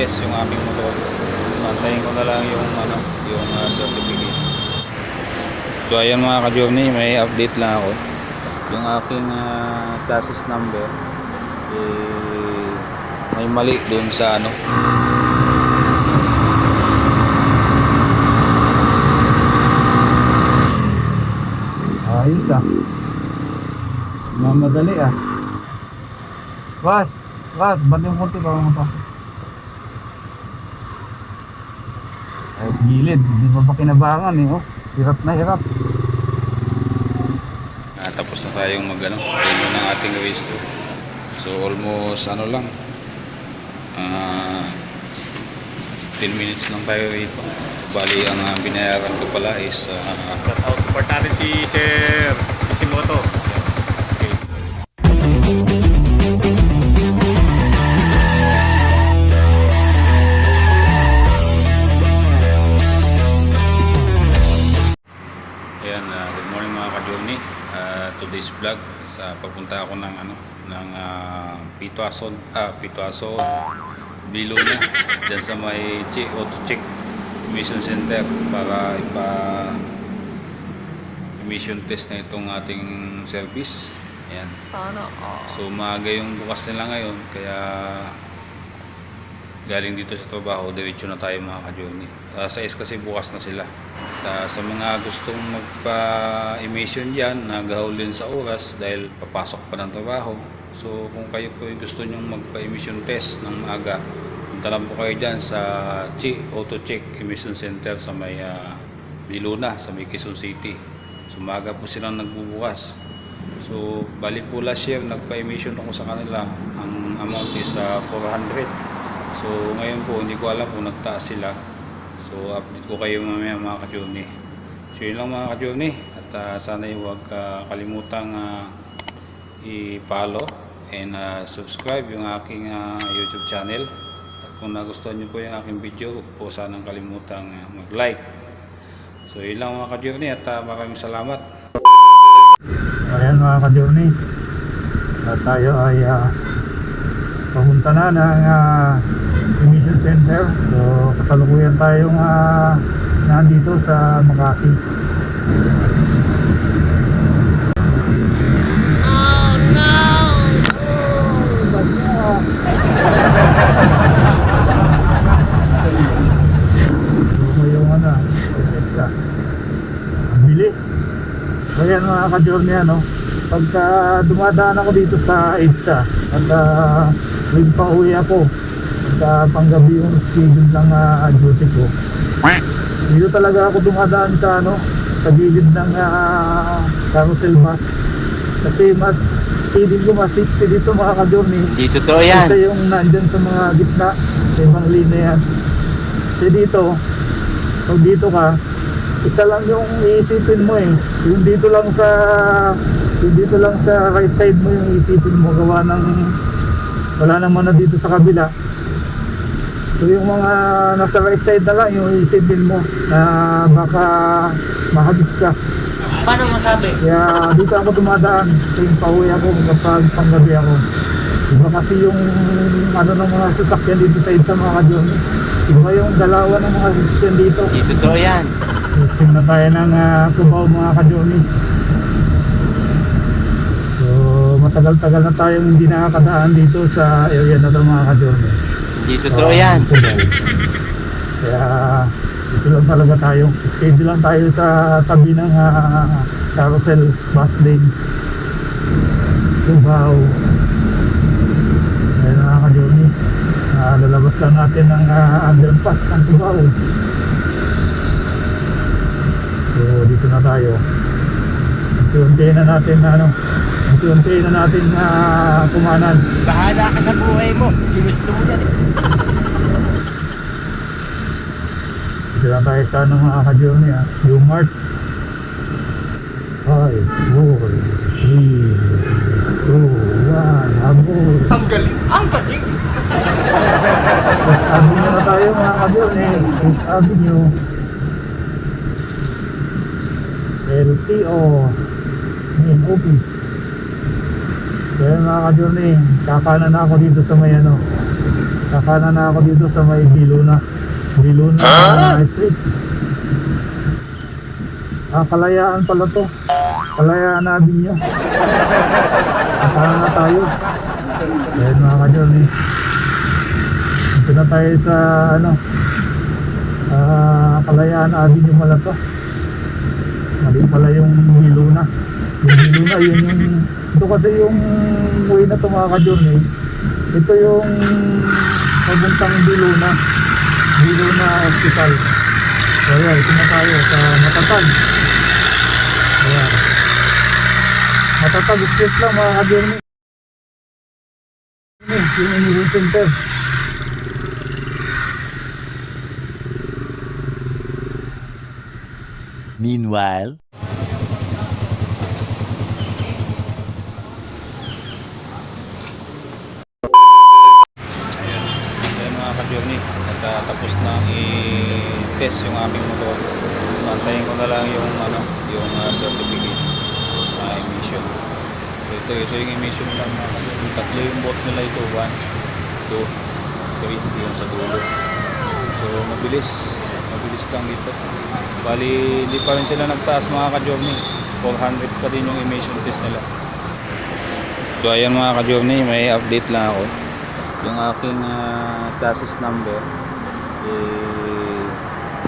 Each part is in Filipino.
test yung aming motor. Antayin ko na lang yung certificate. So ayan mga ka-journey, may update lang ako. Yung aking chassis number may mali doon sa ayos mamadali ba't yung konti ba mo pa gilid, hindi pa kinabangan hirap na hirap. Tapos na tayong review ng ating race 2. So almost lang 10 minutes lang tayo rito. Bali ang binayaran ko pala is shout out support natin si Sir Isimoto. Okay. Ayan, good morning mga ka-journey. Today's vlog papunta ako ng Pituason Biluna dyan sa may Auto Check Emission Center para emission test na itong ating service. Ayan. So maaga yung bukas nila ngayon, kaya galing dito sa trabaho diretso na tayo mga ka-journey. Sa kasi bukas na sila. Sa mga gustong magpa-emission dyan, nagahol din sa oras dahil papasok pa ng trabaho. So kung kayo po gusto nyong magpa-emission test ng maaga, punta lang po kayo dyan sa Auto Check Emission Center sa may Biluna, sa may Quezon City. So maaga po silang nagbubukas. So bali po last year nagpa-emission ako sa kanila. Ang amount is 400. So ngayon po hindi ko alam kung nagtaas sila. So update ko kayo mamaya mga ka-journey. So yun lang mga ka-journey. At sana huwag kalimutang i-follow and subscribe yung aking YouTube channel. At kung nagustuhan nyo po yung aking video, huwag po sanang kalimutang mag-like. So yun lang mga ka-journey at maraming salamat. Ayan mga ka-journey, tayo ay papunta na ng emission center. So kasalukuyan tayong nandito sa Makati. Oh no! Yung ang bilis. Ayan mga ka-journey, pagka dumadaan ako dito sa EDSA at wing pa uwi ako pagka panggabi yung schedule ng duty ko, dito talaga ako dumadaan sa gilid ng carousel bus kasi mas feeling ko mas safety dito mga ka-journey. Dito to yan. Kasi yung nandyan sa mga gitna sa ibang linya yan. Kasi dito, pag dito ka, isa lang yung iisipin mo yung dito lang sa right side mo yung iisipin mo, gawa ng wala naman na dito sa kabila. So yung mga nasa right side na lang yung iisipin mo na baka mahagis ka. Paano masabi? Kaya dito ako dumadaan yung pauwi ako kapag panggabi ako. Iba kasi yung ng mga sasakyan dito sa EDSA mga ka-journey. Iba yung dalawa ng mga sasakyan dito. Dito to yan. Testing na tayo ng Cubao mga ka-journey. So matagal-tagal na tayong hindi nakakadaan dito sa area na ito mga ka-journey. Dito to yan. Cubao. Kaya dito lang talaga tayo. Schedule lang tayo sa tabi ng carousel bus lane. Cubao. Ayan mga ka-journey. Lalabas lang natin ng underpass ng Cubao. So dito na tayo. Unti-unti na natin kumanan. Bahala ka sa buhay mo. Ginusto mo yan Dito na tayo sa mga ka-journey yung Mart. 5, 4, 3, 2, 1, habol. Ang galing! Ang galing! Avenue na tayo mga ka-journey. Avenue. LTO main office. Kaya mga ka-journey, kakanan na ako dito sa may Kakana na ako dito sa may Biluna Street. Kalayaan pala to. Kalayaan natin nyo. Kakana na tayo. Ayan mga ka-journey. Dito na tayo sa Kalayaan Avenue pala to. Mali pala yung Biluna. Yung Biluna yun yung ito kasi yung way na to mga ka-journey. Ito yung pabuntang Biluna Hospital. So ayan, ito na tayo sa Matatag. Ayan, Matatag street lang mga ka-journey. Yung Immigrant Center. Meanwhile, Ayan mga ka-journey, tapos na i-test yung aming motor. Antayin ko na lang yung certificate emission. So ito yung emission nila mga ka-journey. Tatlo yung boat nila ito, 1, 2, 3 yung sa dulo. So mabilis lang dito. Bali hindi pa rin sila nagtaas mga ka-journey, 400 pa din yung emission test nila. So ayan mga ka-journey, may update lang ako. Yung aking chassis number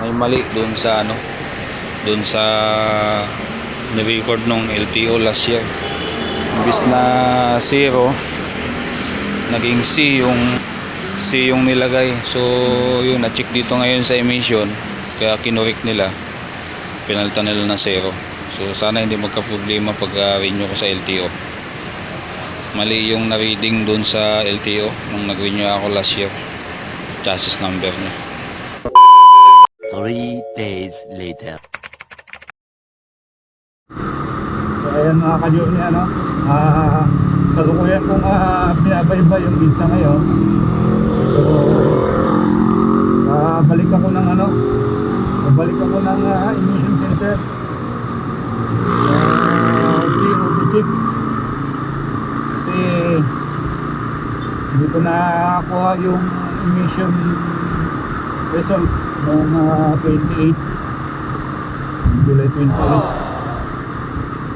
may mali doon sa ni-record nung LTO last year. Imbis na 0 naging C yung nilagay. So yun, na-check dito ngayon sa emission, kaya kinorek nila, pinalitan nila na 0. So sana hindi magka-problema pag renew ko sa LTO. Mali yung na-reading doon sa LTO nung nag-renew ako last year, chassis number niya. 3 days later. So ayan mga ka-journey, kalukuyan kong binabayba yung visa ngayon. So balik ako ng emission center. Check. Kasi hindi ko nakakuha yung emission result noong 28 July 28.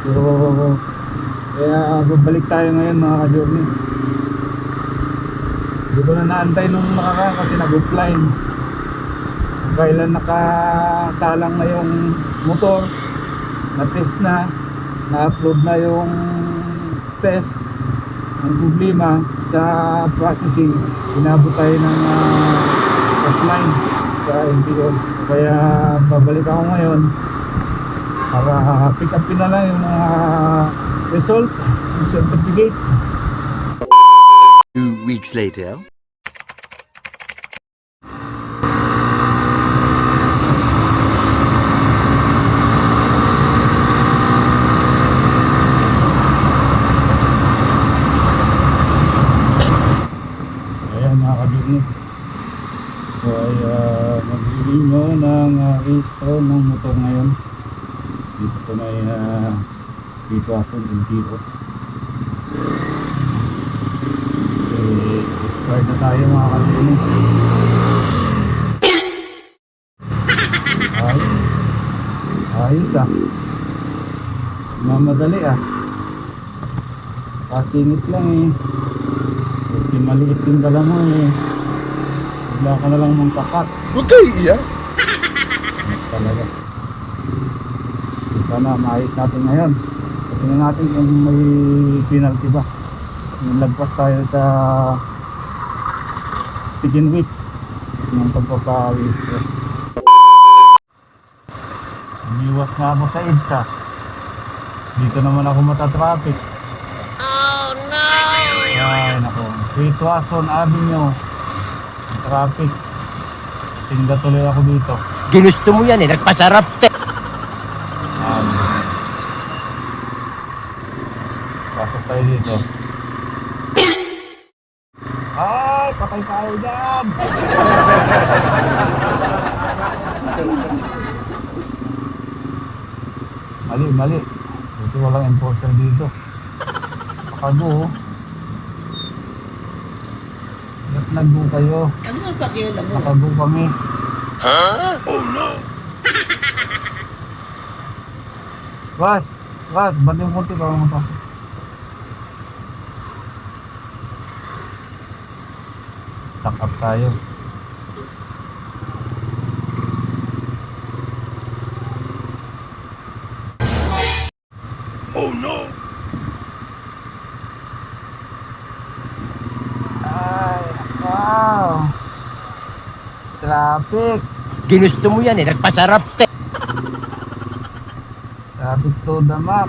So kaya babalik tayo ngayon mga ka-journey. Hindi ko na naantay nung nakaraan kasi nag-offline. Kailan nakatalang na yung motor, na-test na-upload na yung test. Ang problema sa processing, inabot tayo ng offline sa MPO. Kaya babalik ako ngayon para pick up na lang yung result, yung certificate. 2 weeks later. So ay mag-renew ng registro ng motor ngayon. Dito ko may P2 LTO. Start na tayo mga ka-journey. Ayos mamadali pasingit lang kasi maliit yung dala mo wala ka na lang mong kakat. Huwag kayo iiyak. Talaga. Sana maayos natin ngayon. Tingnan natin kung may penalty ba. Nalagpas tayo sa second week ng pagpapawis. Umiwas nga ako sa EDSA. Dito naman ako matatraffic. Oh no! Ay nako. Pitwason Avenue. Traffic. Tinda tuloy ako dito. Ginusto mo yan nagpasarap Pasok tayo dito. Ay, patay tayo dyan! Mali. Dito walang enforcer dito. Pakago. nag-go kayo. Ano ba pakialam mo? Nakago kami. Was, ba't yung konti ba mo pa? Stock up tayo. Ay, wow! Traffic! Ginusto mo yan eh, nagpasarap ka. Traffic to the max.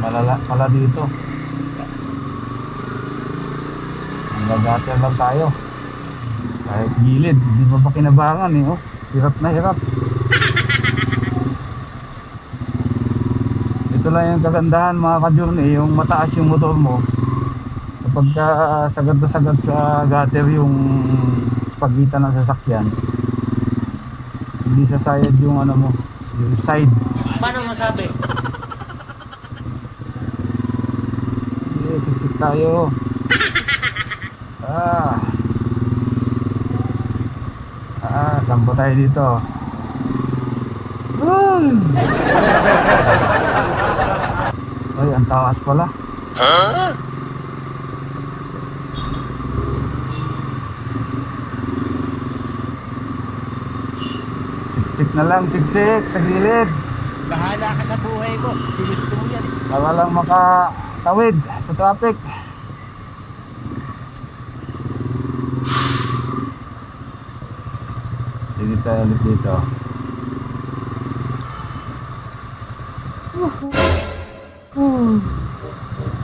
Malala pala dito. Nagagater lang tayo. Kahit gilid, hindi pa kinabangan eh. Oh. Hirap na hirap. Ito lang yung kagandahan mga ka-journey, yung mataas yung motor mo. Kapag sagad na sagad sa gutter yung pagitan ng sasakyan, hindi sasayad yung ano mo, yung side. Paano masabi? Sisik tayo. Tambo tayo dito. Ay, ang taas pala. Siksik na lang, siksik, sa gilid. Bahala ka sa buhay mo. Ginusto mo yan eh. Para lang makatawid sa traffic. Sige tayo ulit dito.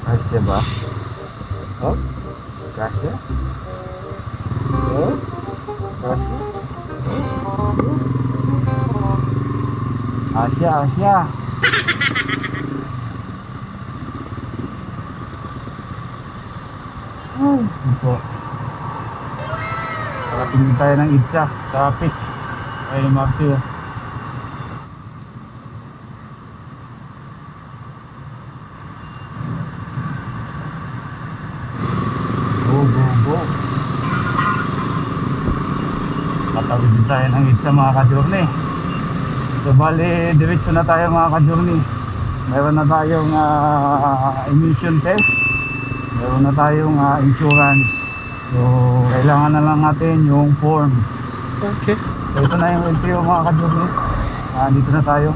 Kasya ba? Oh? Kasya? Oh? Kasya? Asya. Ito. Parating tayo ng Idsa. Traffic. Ay, Marty. Go. Patawid din tayo ng Idsa mga ka-journey. So bali, diretso na tayo mga ka-journey. Meron na tayong emission test. Meron na tayong insurance. So kailangan na lang natin yung form. Okay. So ito na yung LTO mga ka-journey. Dito na tayo.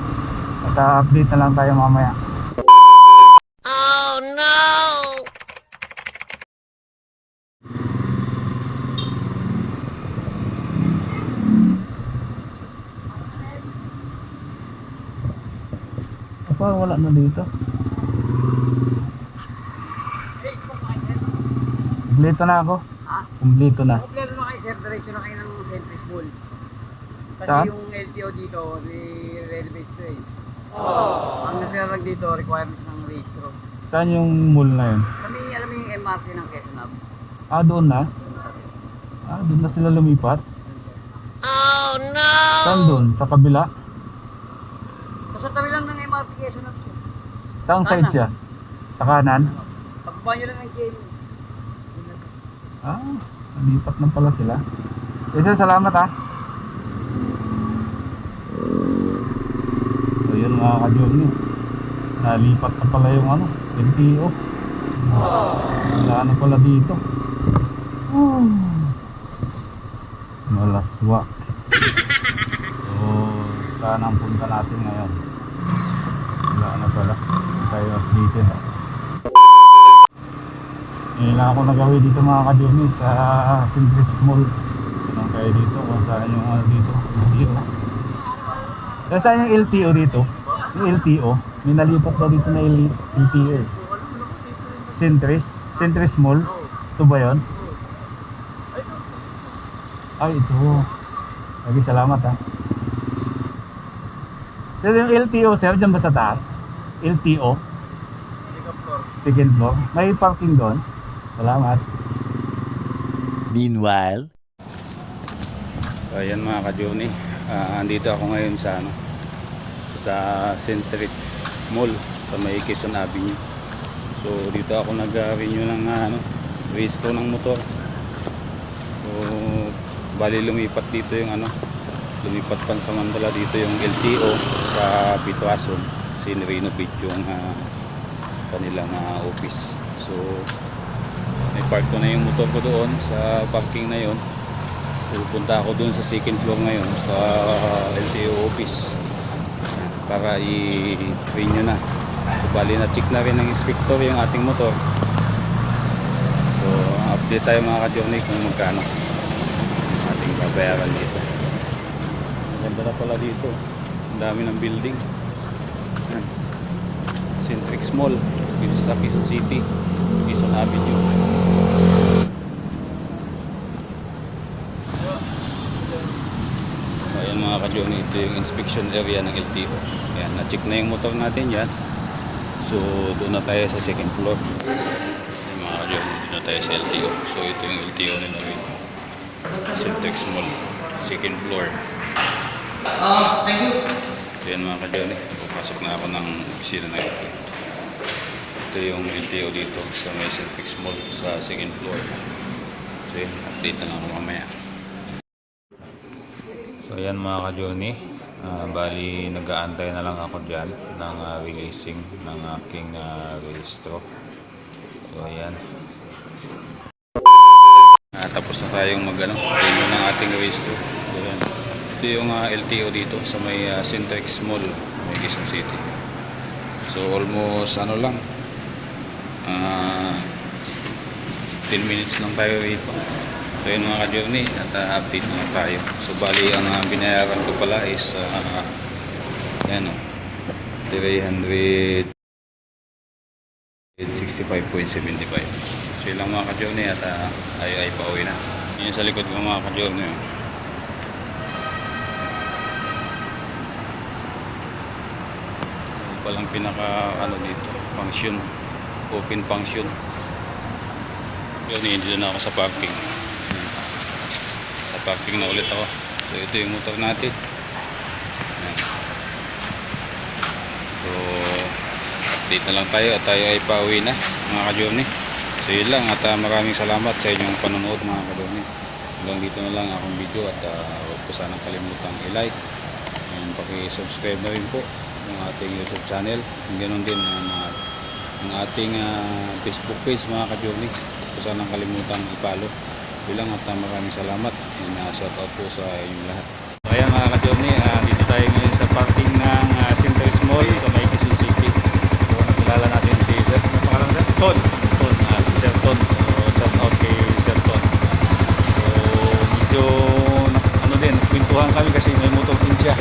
At update na lang tayo mamaya. Oh no! Parang wala na dito. Kumpleto na ako. Kumpleto na. Kompleto na kayo sir, diretso na kayo ng Century School. Kasi Saan? yung LTO dito, ni-renovate ko eh. Ang nasirarag dito, requirements ng registro. Saan yung mall na yun? Kami, alam mo yung MRT ng Quezon Hub? Doon na? Doon na sila lumipat? Oh no! Saan doon? Sa kabila? Sa tabi lang ng MRT Quezon Hub. sir. Saan side siya? Sa kanan? Pagbaba nyo lang ng JM. Nalipat na pala sila. Sir, salamat ha. So yun mga ka-journey. Nalipat na pala yung LTO. Wala na pala dito. Malaswa. So saan ang punta natin ngayon? Wala na pala. Tayo updated. Ngayon lang ako nagawi dito mga ka-journey sa Century Mall. Tanong kayo dito kung saan yung dito LTO. So saan yung LTO dito? Yung LTO, may nalipat daw dito na LTO. Century Mall. Ito ba yun? Ay, ito. Lagi salamat ha. So yung LTO sir, dyan ba sa taas? LTO? Second floor. May parking doon? Salamat. Meanwhile, So ayan mga ka-journey, andito ako ngayon sa sa Centrix Mall sa may Quezon Avenue. So dito ako nag-renew ng rehistro ng motor. So bali lumipat dito yung lumipat pansamantala dito yung LTO sa Pituason. Kasi nirenovate yung kanilang office. So may park ko na yung motor ko doon sa parking na yon. Pupunta ako doon sa second floor ngayon sa LTO office para i-renew na. So bali na check na rin ng inspector yung ating motor. So update tayo mga ka-journey kung magkano ating babayaran dito. Ganda na pala dito. Ang dami ng building. Yan. Centrix Mall dito sa Quezon City, Quezon Avenue. Ayan mga ka-journey, ito yung inspection area ng LTO. Ayan, na-check na yung motor natin yan. So doon na tayo sa second floor. Ayan mga ka-journey, doon na tayo sa LTO. So ito yung LTO nila rin. Centrix Mall, second floor. Thank you. So yan mga ka-journey, papasok na ako ng opisina na ito. Ito yung LTO dito sa may Centrix Mall sa second floor. So yan, update na lang ako mamaya. So ayan mga ka-journey, bali nag-aantay na lang ako dyan ng releasing ng aking rehistro. So ayan, tapos na tayong renew ng ating rehistro. So ayan, ito yung LTO dito sa may Centrix Mall, may Quezon City. So almost lang 10 minutes lang tayo rito. So yun mga ka-journey, at update na lang tayo. So bali ang binayaran ko pala is 365.75. So yun lang mga ka-journey, at ay pauwi na. Yun sa likod ko mga ka-journey. Ito palang pinaka dito, function, open function. Yun, dito na ako sa parking. Parking na ulit ako. So ito yung motor natin. Ayan. So update na lang tayo at tayo ay pauwi na mga ka-journey. So yun lang, at maraming salamat sa inyong panonood mga ka-journey. Hanggang dito na lang akong video, at huwag po sanang kalimutang i-like and paki-subscribe na rin po ng ating YouTube channel. And ganoon din ang ating Facebook page mga ka-journey. Huwag po sanang kalimutang i-follow bilang, at maraming salamat, and shout out po sa inyong lahat. So ayan mga ka-journey, dito tayo ngayon sa parking ng Centrix Mall sa may Quezon City. So nakilala natin si Sir, ano pangalan na? Ton, si Sir Ton. So shout out kay Sir Ton. So medyo din, kwentuhan kami kasi may motor din siya.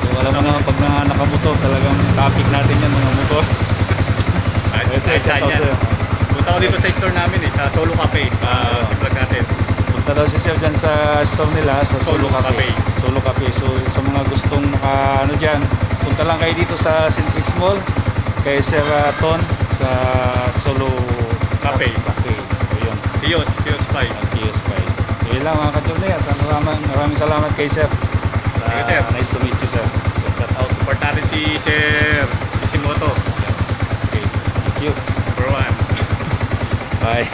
So alam mo naman pag nakamotor, talagang topic natin yan mga motor. Punta ko dito sa store namin sa Solo Cafe. I-vlog natin. Punta daw si Sir dyan sa store nila sa Solo Cafe. Solo Cafe. So sa mga gustong dyan, punta lang kayo dito sa Centrix Mall kay Sir Ton sa Solo Cafe. So yun. Kiosk 5. Kiosk 5. Yun lang mga ka-journey, at maraming salamat kay Sir. Thank you, Sir. Nice to meet you, Sir. Shout out. Support natin si Sir Isimoto. Okay. Thank you. Number 1. Bye.